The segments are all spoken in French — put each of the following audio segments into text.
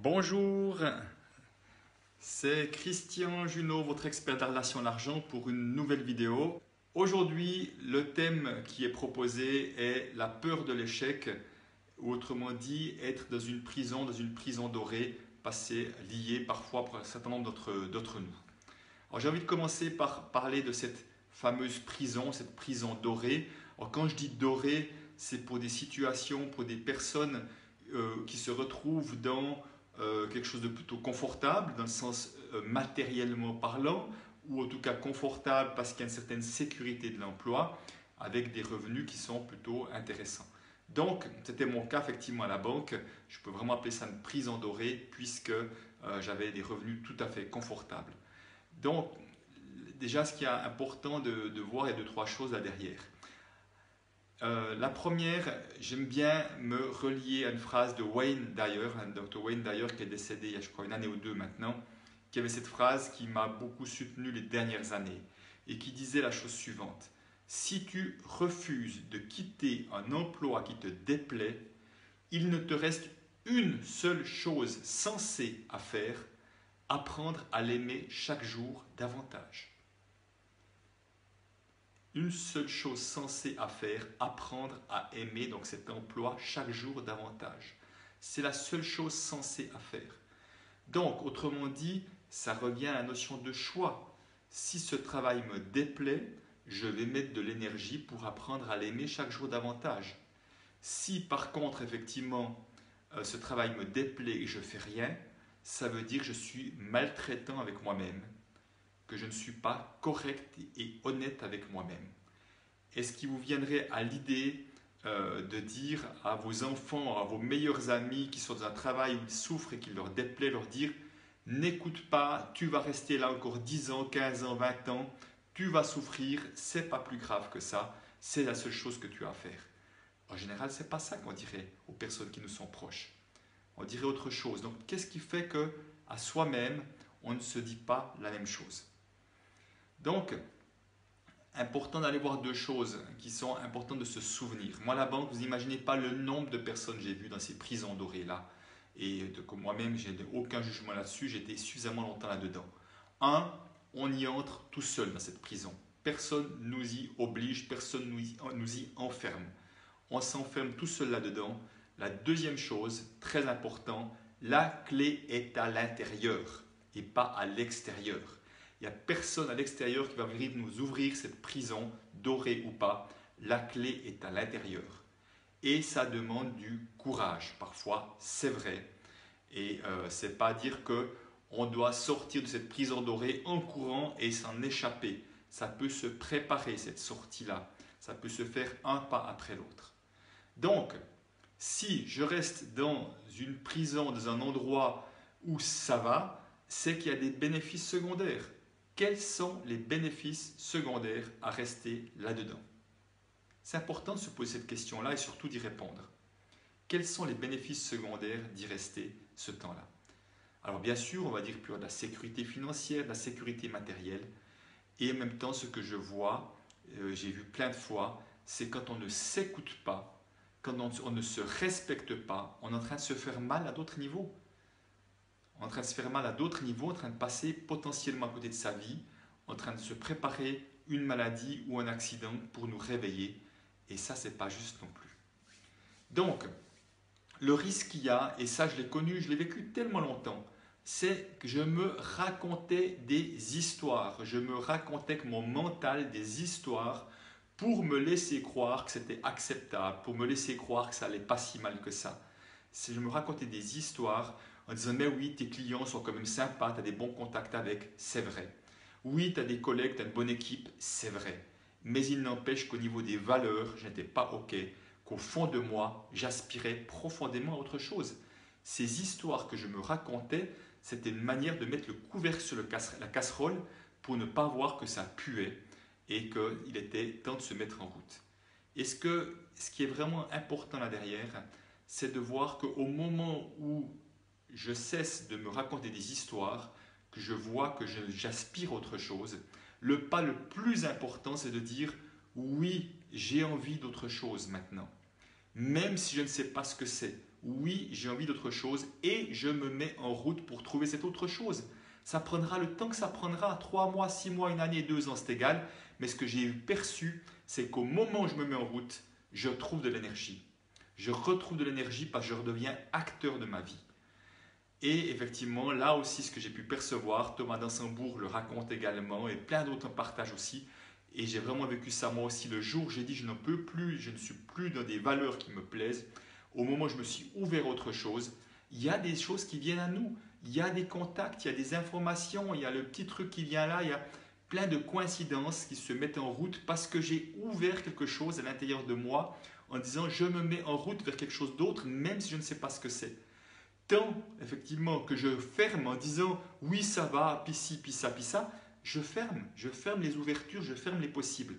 Bonjour, c'est Christian Junot, votre expert de la relation à l'argent pour une nouvelle vidéo. Aujourd'hui, le thème qui est proposé est la peur de l'échec, ou autrement dit, être dans une prison dorée, passée, liée parfois pour un certain nombre d'entre nous. Alors j'ai envie de commencer par parler de cette fameuse prison, cette prison dorée. Alors quand je dis dorée, c'est pour des situations, pour des personnes qui se retrouvent dans quelque chose de plutôt confortable, dans le sens matériellement parlant, ou en tout cas confortable parce qu'il y a une certaine sécurité de l'emploi, avec des revenus qui sont plutôt intéressants. Donc, c'était mon cas effectivement à la banque. Je peux vraiment appeler ça une prison dorée, puisque j'avais des revenus tout à fait confortables. Donc, déjà, ce qui est important de voir, il y a deux, trois choses là derrière. La première, j'aime bien me relier à une phrase de Wayne Dyer, un Dr. Wayne Dyer qui est décédé il y a je crois une année ou deux maintenant, qui avait cette phrase qui m'a beaucoup soutenu les dernières années et qui disait la chose suivante: si tu refuses de quitter un emploi qui te déplaît, il ne te reste une seule chose sensée à faire: apprendre à l'aimer chaque jour davantage. Une seule chose sensée à faire: apprendre à aimer donc cet emploi chaque jour davantage. C'est la seule chose sensée à faire. Donc, autrement dit, ça revient à la notion de choix. Si ce travail me déplaît, je vais mettre de l'énergie pour apprendre à l'aimer chaque jour davantage. Si par contre, effectivement, ce travail me déplaît et je ne fais rien, ça veut dire que je suis maltraitant avec moi-même, que je ne suis pas correct et honnête avec moi-même. Est-ce qu'il vous viendrait à l'idée de dire à vos enfants, à vos meilleurs amis qui sont dans un travail où ils souffrent et qui leur déplaît, leur dire: n'écoute pas, tu vas rester là encore 10 ans, 15 ans, 20 ans, tu vas souffrir, c'est pas plus grave que ça, c'est la seule chose que tu as à faire. En général, c'est pas ça qu'on dirait aux personnes qui nous sont proches. On dirait autre chose. Donc, qu'est-ce qui fait que à soi-même, on ne se dit pas la même chose? Donc, important d'aller voir deux choses qui sont importantes de se souvenir. Moi, la banque, vous n'imaginez pas le nombre de personnes que j'ai vues dans ces prisons dorées-là. Et que moi-même, je n'ai aucun jugement là-dessus, j'étais suffisamment longtemps là-dedans. Un, on y entre tout seul dans cette prison. Personne ne nous y oblige, personne ne nous y enferme. On s'enferme tout seul là-dedans. La deuxième chose, très important, la clé est à l'intérieur et pas à l'extérieur. Il n'y a personne à l'extérieur qui va venir nous ouvrir cette prison, dorée ou pas. La clé est à l'intérieur. Et ça demande du courage. Parfois, c'est vrai. Et ce n'est pas dire qu'on doit sortir de cette prison dorée en courant et s'en échapper. Ça peut se préparer, cette sortie-là. Ça peut se faire un pas après l'autre. Donc, si je reste dans une prison, dans un endroit où ça va, c'est qu'il y a des bénéfices secondaires. Quels sont les bénéfices secondaires à rester là-dedans? C'est important de se poser cette question-là et surtout d'y répondre. Quels sont les bénéfices secondaires d'y rester ce temps-là? Alors bien sûr, on va dire plus de la sécurité financière, de la sécurité matérielle, et en même temps, ce que je vois, j'ai vu plein de fois, c'est quand on ne s'écoute pas, quand on ne se respecte pas, on est en train de se faire mal à d'autres niveaux. En train de se faire mal à d'autres niveaux, en train de passer potentiellement à côté de sa vie, en train de se préparer une maladie ou un accident pour nous réveiller. Et ça, c'est pas juste non plus. Donc, le risque qu'il y a, et ça je l'ai connu, je l'ai vécu tellement longtemps, c'est que je me racontais des histoires. Je me racontais que mon mental des histoires pour me laisser croire que c'était acceptable, pour me laisser croire que ça allait pas si mal que ça. Je me racontais des histoires en disant: mais oui, tes clients sont quand même sympas, tu as des bons contacts avec, c'est vrai. Oui, tu as des collègues, tu as une bonne équipe, c'est vrai. Mais il n'empêche qu'au niveau des valeurs, je n'étais pas OK, qu'au fond de moi, j'aspirais profondément à autre chose. Ces histoires que je me racontais, c'était une manière de mettre le couvercle sur la casserole pour ne pas voir que ça puait et qu'il était temps de se mettre en route. Et ce qui est vraiment important là derrière, c'est de voir qu'au moment où je cesse de me raconter des histoires, que je vois que j'aspire à autre chose, le pas le plus important, c'est de dire: oui, j'ai envie d'autre chose maintenant. Même si je ne sais pas ce que c'est. oui, j'ai envie d'autre chose et je me mets en route pour trouver cette autre chose. Ça prendra le temps que ça prendra, 3 mois, 6 mois, 1 année, 2 ans, c'est égal. Mais ce que j'ai perçu, c'est qu'au moment où je me mets en route, je trouve de l'énergie. Je retrouve de l'énergie parce que je redeviens acteur de ma vie. Et effectivement, là aussi, ce que j'ai pu percevoir, Thomas d'Ansembourg le raconte également et plein d'autres partagent aussi. Et j'ai vraiment vécu ça moi aussi le jour où j'ai dit je n'en peux plus, je ne suis plus dans des valeurs qui me plaisent. Au moment où je me suis ouvert à autre chose, il y a des choses qui viennent à nous. Il y a des contacts, il y a des informations, il y a le petit truc qui vient là, il y a plein de coïncidences qui se mettent en route parce que j'ai ouvert quelque chose à l'intérieur de moi en disant je me mets en route vers quelque chose d'autre même si je ne sais pas ce que c'est. Tant effectivement que je ferme en disant oui ça va, puis ci, puis ça, je ferme les ouvertures, je ferme les possibles.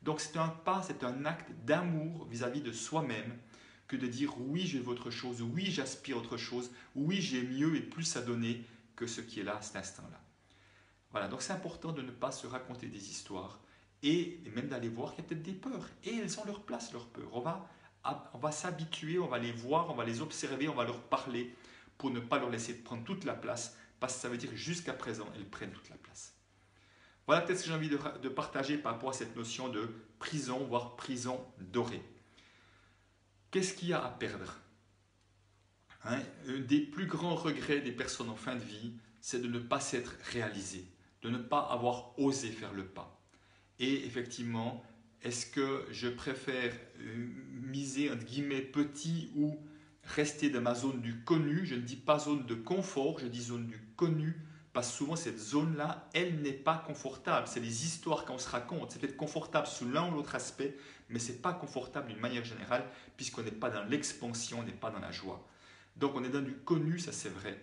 Donc c'est un pas, c'est un acte d'amour vis-à-vis de soi-même que de dire oui je veux autre chose, oui j'aspire autre chose, oui j'ai mieux et plus à donner que ce qui est là à cet instant-là. Voilà, donc c'est important de ne pas se raconter des histoires et même d'aller voir qu'il y a peut-être des peurs. Et elles ont leur place, leurs peurs. On va s'habituer, on va les voir, on va les observer, on va leur parler pour ne pas leur laisser prendre toute la place parce que ça veut dire que jusqu'à présent, elles prennent toute la place. Voilà peut-être ce que j'ai envie de partager par rapport à cette notion de prison, voire prison dorée. Qu'est-ce qu'il y a à perdre? Un des plus grands regrets des personnes en fin de vie, c'est de ne pas s'être réalisé, de ne pas avoir osé faire le pas. Et effectivement, est-ce que je préfère miser entre guillemets petit ou rester dans ma zone du connu? Je ne dis pas zone de confort, je dis zone du connu, parce que souvent cette zone-là, elle n'est pas confortable. C'est les histoires qu'on se raconte. C'est peut-être confortable sous l'un ou l'autre aspect, mais ce n'est pas confortable d'une manière générale, puisqu'on n'est pas dans l'expansion, on n'est pas dans la joie. Donc on est dans du connu, ça c'est vrai.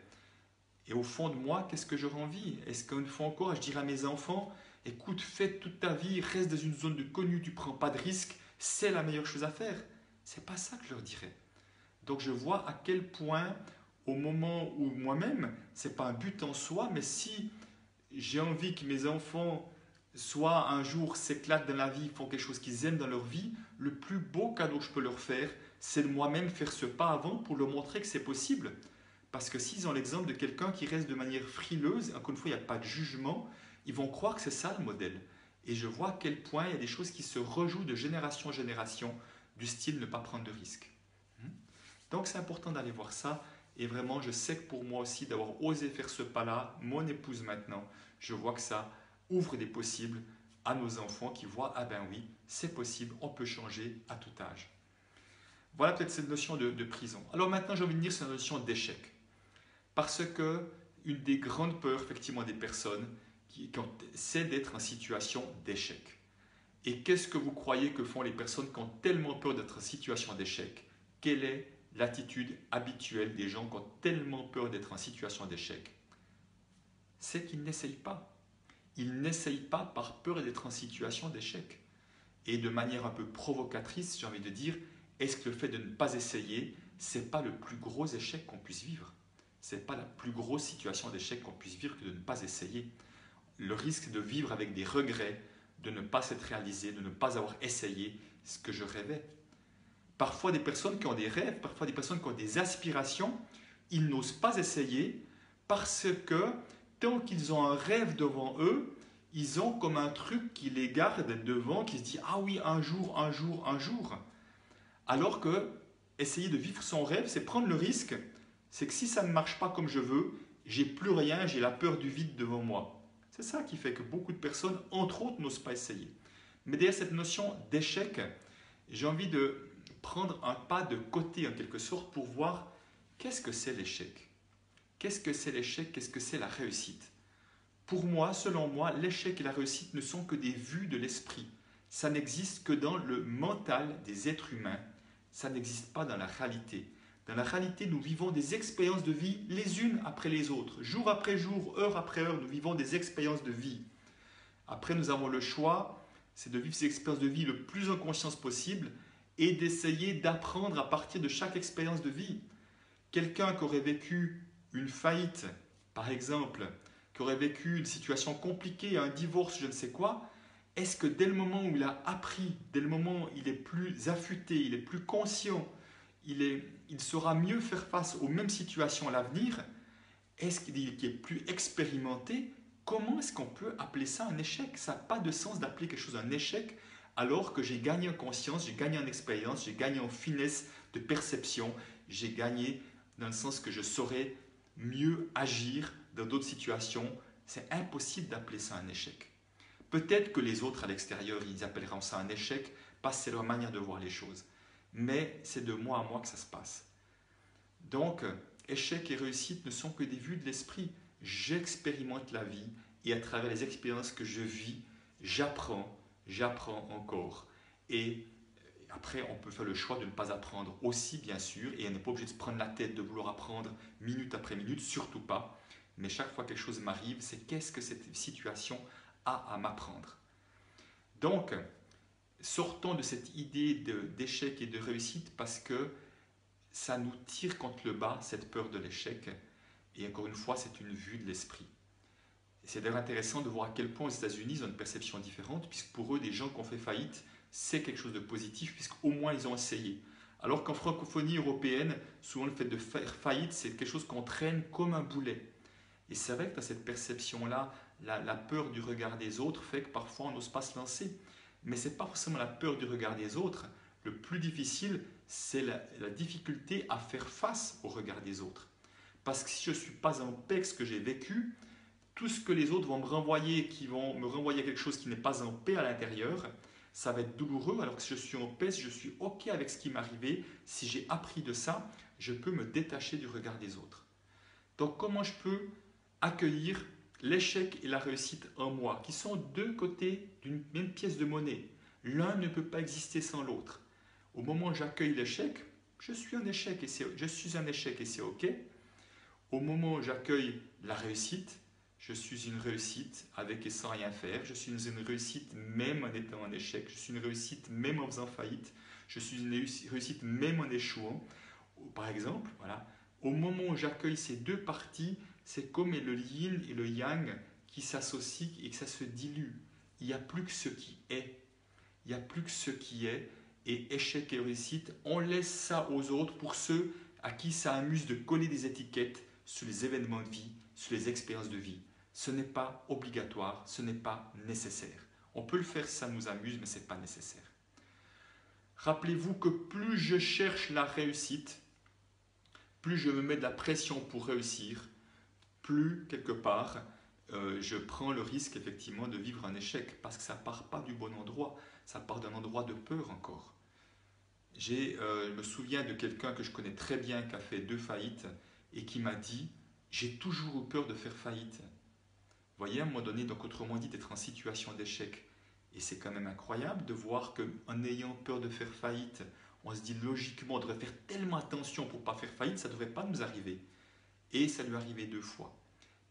Et au fond de moi, qu'est-ce que j'aurais envie? Est-ce qu'une fois encore, je dirais à mes enfants, écoute, fais toute ta vie, reste dans une zone de connu, tu ne prends pas de risques, c'est la meilleure chose à faire. C'est pas ça que je leur dirais. Donc je vois à quel point, au moment où moi-même, c'est pas un but en soi, mais si j'ai envie que mes enfants soit un jour s'éclatent dans la vie, font quelque chose qu'ils aiment dans leur vie, le plus beau cadeau que je peux leur faire, c'est de moi-même faire ce pas avant pour leur montrer que c'est possible. Parce que s'ils ont l'exemple de quelqu'un qui reste de manière frileuse, encore une fois, il n'y a pas de jugement, ils vont croire que c'est ça le modèle. Et je vois à quel point il y a des choses qui se rejouent de génération en génération, du style ne pas prendre de risques. Donc c'est important d'aller voir ça. Et vraiment, je sais que pour moi aussi, d'avoir osé faire ce pas-là, mon épouse maintenant, je vois que ça ouvre des possibles à nos enfants qui voient, ah ben oui, c'est possible, on peut changer à tout âge. Voilà peut-être cette notion de prison. Alors maintenant, j'ai envie de dire sur la notion d'échec. Parce que une des grandes peurs, effectivement, des personnes, c'est d'être en situation d'échec. Et qu'est-ce que vous croyez que font les personnes qui ont tellement peur d'être en situation d'échec? Quelle est l'attitude habituelle des gens qui ont tellement peur d'être en situation d'échec? C'est qu'ils n'essayent pas. Ils n'essayent pas par peur d'être en situation d'échec. Et de manière un peu provocatrice, j'ai envie de dire, est-ce que le fait de ne pas essayer, ce n'est pas le plus gros échec qu'on puisse vivre? Ce n'est pas la plus grosse situation d'échec qu'on puisse vivre que de ne pas essayer. Le risque de vivre avec des regrets, de ne pas s'être réalisé, de ne pas avoir essayé ce que je rêvais. Parfois des personnes qui ont des rêves, parfois des personnes qui ont des aspirations, ils n'osent pas essayer parce que tant qu'ils ont un rêve devant eux, ils ont comme un truc qui les garde devant, qui se dit « Ah oui, un jour, un jour, un jour ». Alors que essayer de vivre son rêve, c'est prendre le risque, c'est que si ça ne marche pas comme je veux, j'ai plus rien, j'ai la peur du vide devant moi. C'est ça qui fait que beaucoup de personnes, entre autres, n'osent pas essayer. Mais derrière cette notion d'échec, j'ai envie de prendre un pas de côté en quelque sorte pour voir qu'est-ce que c'est l'échec. Qu'est-ce que c'est l'échec? Qu'est-ce que c'est la réussite? Pour moi, selon moi, l'échec et la réussite ne sont que des vues de l'esprit. Ça n'existe que dans le mental des êtres humains. Ça n'existe pas dans la réalité. Dans la réalité, nous vivons des expériences de vie les unes après les autres. Jour après jour, heure après heure, nous vivons des expériences de vie. Après, nous avons le choix, c'est de vivre ces expériences de vie le plus en conscience possible et d'essayer d'apprendre à partir de chaque expérience de vie. Quelqu'un qui aurait vécu une faillite, par exemple, qui aurait vécu une situation compliquée, un divorce, je ne sais quoi, est-ce que dès le moment où il a appris, dès le moment où il est plus affûté, il est plus conscient, il saura mieux faire face aux mêmes situations à l'avenir. Est-ce qu'il est plus expérimenté? Comment est-ce qu'on peut appeler ça un échec? Ça n'a pas de sens d'appeler quelque chose un échec alors que j'ai gagné en conscience, j'ai gagné en expérience, j'ai gagné en finesse de perception, j'ai gagné dans le sens que je saurais mieux agir dans d'autres situations. C'est impossible d'appeler ça un échec. Peut-être que les autres à l'extérieur, ils appelleront ça un échec parce que c'est leur manière de voir les choses. Mais c'est de moi à moi que ça se passe. Donc, échec et réussite ne sont que des vues de l'esprit. J'expérimente la vie et à travers les expériences que je vis, j'apprends encore. Et après, on peut faire le choix de ne pas apprendre aussi, bien sûr, et on n'est pas obligé de se prendre la tête de vouloir apprendre minute après minute, surtout pas. Mais chaque fois que quelque chose m'arrive, c'est qu'est-ce que cette situation a à m'apprendre. Donc, sortons de cette idée d'échec et de réussite parce que ça nous tire contre le bas, cette peur de l'échec. Et encore une fois, c'est une vue de l'esprit. C'est d'ailleurs intéressant de voir à quel point aux États-Unis, ils ont une perception différente, puisque pour eux, des gens qui ont fait faillite, c'est quelque chose de positif, puisqu'au moins ils ont essayé. Alors qu'en francophonie européenne, souvent le fait de faire faillite, c'est quelque chose qu'on traîne comme un boulet. Et c'est vrai que dans cette perception-là, la peur du regard des autres fait que parfois on n'ose pas se lancer. Mais ce n'est pas forcément la peur du regard des autres. Le plus difficile, c'est la difficulté à faire face au regard des autres. Parce que si je ne suis pas en paix avec ce que j'ai vécu, tout ce que les autres vont me renvoyer, qui vont me renvoyer quelque chose qui n'est pas en paix à l'intérieur, ça va être douloureux, alors que si je suis en paix, si je suis OK avec ce qui m'est arrivé, si j'ai appris de ça, je peux me détacher du regard des autres. Donc comment je peux accueillir l'échec et la réussite en moi, qui sont deux côtés d'une même pièce de monnaie. L'un ne peut pas exister sans l'autre. Au moment où j'accueille l'échec, je suis un échec et c'est OK. Au moment où j'accueille la réussite, je suis une réussite avec et sans rien faire. Je suis une réussite même en étant en échec. Je suis une réussite même en faisant faillite. Je suis une réussite même en échouant. Par exemple, voilà. Au moment où j'accueille ces deux parties, c'est comme le yin et le yang qui s'associent et que ça se dilue. Il n'y a plus que ce qui est. Il n'y a plus que ce qui est. Et échec et réussite, on laisse ça aux autres pour ceux à qui ça amuse de coller des étiquettes sur les événements de vie, sur les expériences de vie. Ce n'est pas obligatoire, ce n'est pas nécessaire. On peut le faire si ça nous amuse, mais ce n'est pas nécessaire. Rappelez-vous que plus je cherche la réussite, plus je me mets de la pression pour réussir, plus, quelque part, je prends le risque effectivement de vivre un échec parce que ça ne part pas du bon endroit, ça part d'un endroit de peur encore. Je me souviens de quelqu'un que je connais très bien qui a fait 2 faillites et qui m'a dit « J'ai toujours eu peur de faire faillite ». Vous voyez, à un moment donné, donc autrement dit, d'être en situation d'échec. Et c'est quand même incroyable de voir qu'en ayant peur de faire faillite, on se dit logiquement, on devrait faire tellement attention pour ne pas faire faillite, ça ne devrait pas nous arriver. Et ça lui est arrivé 2 fois.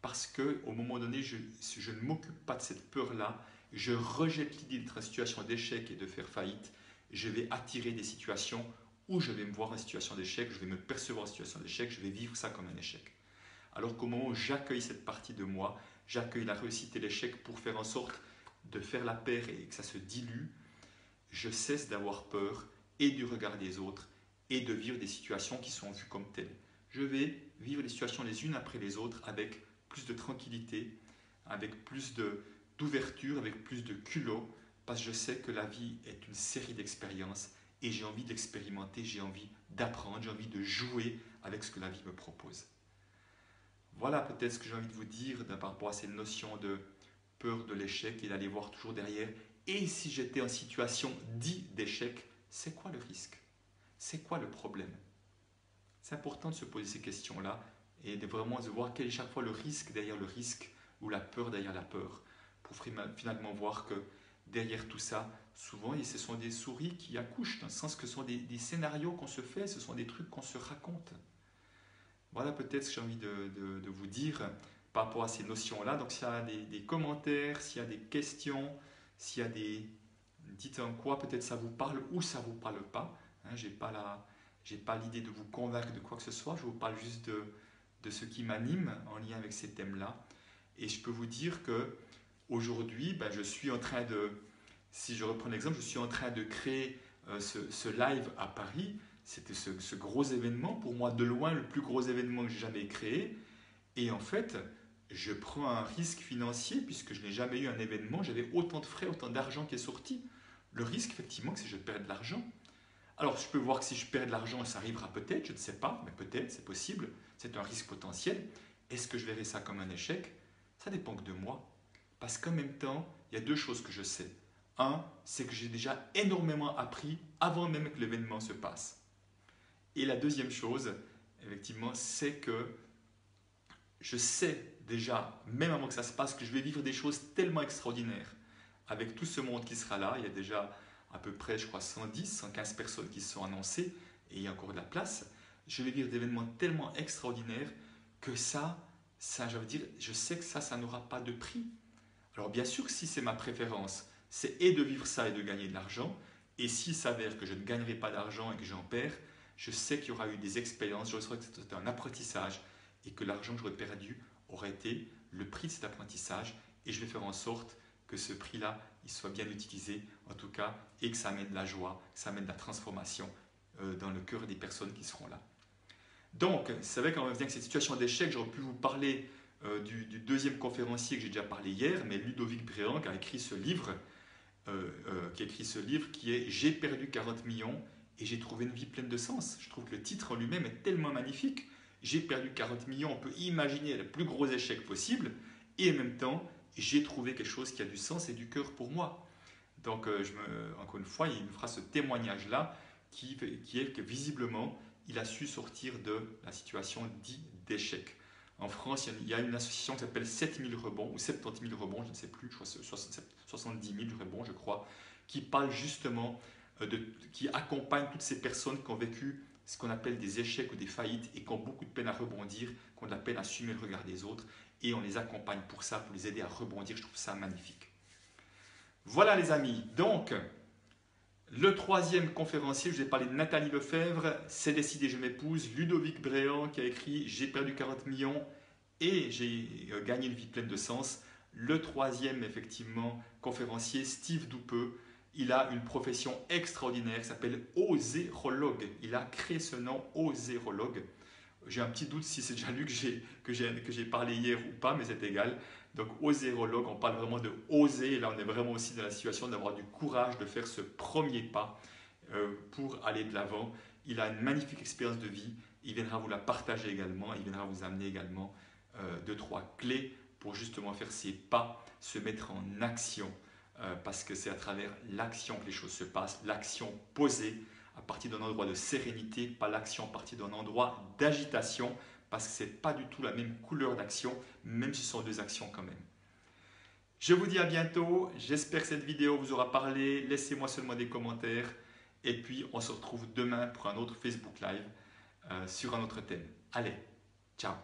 Parce qu'au moment donné, je ne m'occupe pas de cette peur-là, je rejette l'idée d'être en situation d'échec et de faire faillite, je vais attirer des situations où je vais me voir en situation d'échec, je vais me percevoir en situation d'échec, je vais vivre ça comme un échec. Alors qu'au moment où j'accueille cette partie de moi, j'accueille la réussite et l'échec pour faire en sorte de faire la paire et que ça se dilue, je cesse d'avoir peur et du regard des autres et de vivre des situations qui sont vues comme telles. Je vais vivre les situations les unes après les autres avec plus de tranquillité, avec plus d'ouverture, avec plus de culot, parce que je sais que la vie est une série d'expériences et j'ai envie d'expérimenter, j'ai envie d'apprendre, j'ai envie de jouer avec ce que la vie me propose. Voilà peut-être ce que j'ai envie de vous dire par rapport à ces notions de peur de l'échec et d'aller voir toujours derrière. Et si j'étais en situation dite d'échec, c'est quoi le risque? C'est quoi le problème? C'est important de se poser ces questions-là et de vraiment de voir quel est chaque fois le risque derrière le risque ou la peur derrière la peur, pour finalement voir que derrière tout ça, souvent, ce sont des souris qui accouchent, dans le sens que ce sont des scénarios qu'on se fait, ce sont des trucs qu'on se raconte. Voilà peut-être ce que j'ai envie de vous dire par rapport à ces notions-là. Donc s'il y a des commentaires, s'il y a des questions, s'il y a des... Dites en quoi peut-être ça vous parle ou ça ne vous parle pas. Hein, je n'ai pas l'idée de vous convaincre de quoi que ce soit, je vous parle juste de ce qui m'anime en lien avec ces thèmes-là. Et je peux vous dire que aujourd'hui, je suis en train de, si je reprends l'exemple, je suis en train de créer ce live à Paris. c'était ce gros événement, pour moi de loin le plus gros événement que j'ai jamais créé. Et en fait, je prends un risque financier puisque je n'ai jamais eu un événement, j'avais autant de frais, autant d'argent qui est sorti. Le risque, effectivement, c'est que je perds de l'argent. Alors, je peux voir que si je perds de l'argent, ça arrivera peut-être, je ne sais pas, mais peut-être, c'est possible. C'est un risque potentiel. Est-ce que je verrai ça comme un échec? Ça dépend que de moi. Parce qu'en même temps, il y a deux choses que je sais. Un, c'est que j'ai déjà énormément appris avant même que l'événement se passe. Et la deuxième chose, effectivement, c'est que je sais déjà, même avant que ça se passe, que je vais vivre des choses tellement extraordinaires. Avec tout ce monde qui sera là, il y a déjà à peu près, je crois, 110, 115 personnes qui se sont annoncées, et il y a encore de la place. Je vais vivre des événements tellement extraordinaires que ça, je veux dire, je sais que ça n'aura pas de prix. Alors bien sûr que si c'est ma préférence, c'est et de vivre ça et de gagner de l'argent, et s'il s'avère que je ne gagnerai pas d'argent et que j'en perds, je sais qu'il y aura eu des expériences, je sais que c'était un apprentissage, et que l'argent que j'aurais perdu aurait été le prix de cet apprentissage, et je vais faire en sorte que ce prix-là, il soit bien utilisé, en tout cas, et que ça amène de la joie, que ça amène de la transformation dans le cœur des personnes qui seront là. Donc, c'est vrai qu'en revient que cette situation d'échec, j'aurais pu vous parler du deuxième conférencier que j'ai déjà parlé hier, mais Ludovic Bréant qui a écrit ce livre, qui est J'ai perdu 40 millions et j'ai trouvé une vie pleine de sens. Je trouve que le titre en lui-même est tellement magnifique. J'ai perdu 40 millions, on peut imaginer le plus gros échec possible, et en même temps, j'ai trouvé quelque chose qui a du sens et du cœur pour moi. Donc, encore une fois, il me fera ce témoignage-là qui est que visiblement, il a su sortir de la situation dite d'échec. En France, il y a une association qui s'appelle 7000 rebonds, ou 70 000 rebonds, je ne sais plus, je crois 70 000 rebonds, je crois, qui parle justement, qui accompagne toutes ces personnes qui ont vécu ce qu'on appelle des échecs ou des faillites et qui ont beaucoup de peine à rebondir, qui ont de la peine à assumer le regard des autres, et on les accompagne pour ça, pour les aider à rebondir. Je trouve ça magnifique. Voilà les amis, donc le troisième conférencier, je vous ai parlé de Nathalie Lefebvre, C'est décidé, je m'épouse, Ludovic Bréant qui a écrit J'ai perdu 40 millions et j'ai gagné une vie pleine de sens. Le troisième, effectivement, conférencier, Steve Doupeux, il a une profession extraordinaire qui s'appelle osérologue. Il a créé ce nom, osérologue. J'ai un petit doute si c'est déjà lui que j'ai parlé hier ou pas, mais c'est égal. Donc, osérologue, on parle vraiment de oser. Et là, on est vraiment aussi dans la situation d'avoir du courage de faire ce premier pas pour aller de l'avant. Il a une magnifique expérience de vie. Il viendra vous la partager également. Il viendra vous amener également 2-3 clés pour justement faire ces pas, se mettre en action. Parce que c'est à travers l'action que les choses se passent, l'action posée à partir d'un endroit de sérénité, pas l'action à partir d'un endroit d'agitation, parce que ce n'est pas du tout la même couleur d'action, même si ce sont deux actions quand même. Je vous dis à bientôt, j'espère que cette vidéo vous aura parlé, laissez-moi seulement des commentaires, et puis on se retrouve demain pour un autre Facebook Live sur un autre thème. Allez, ciao!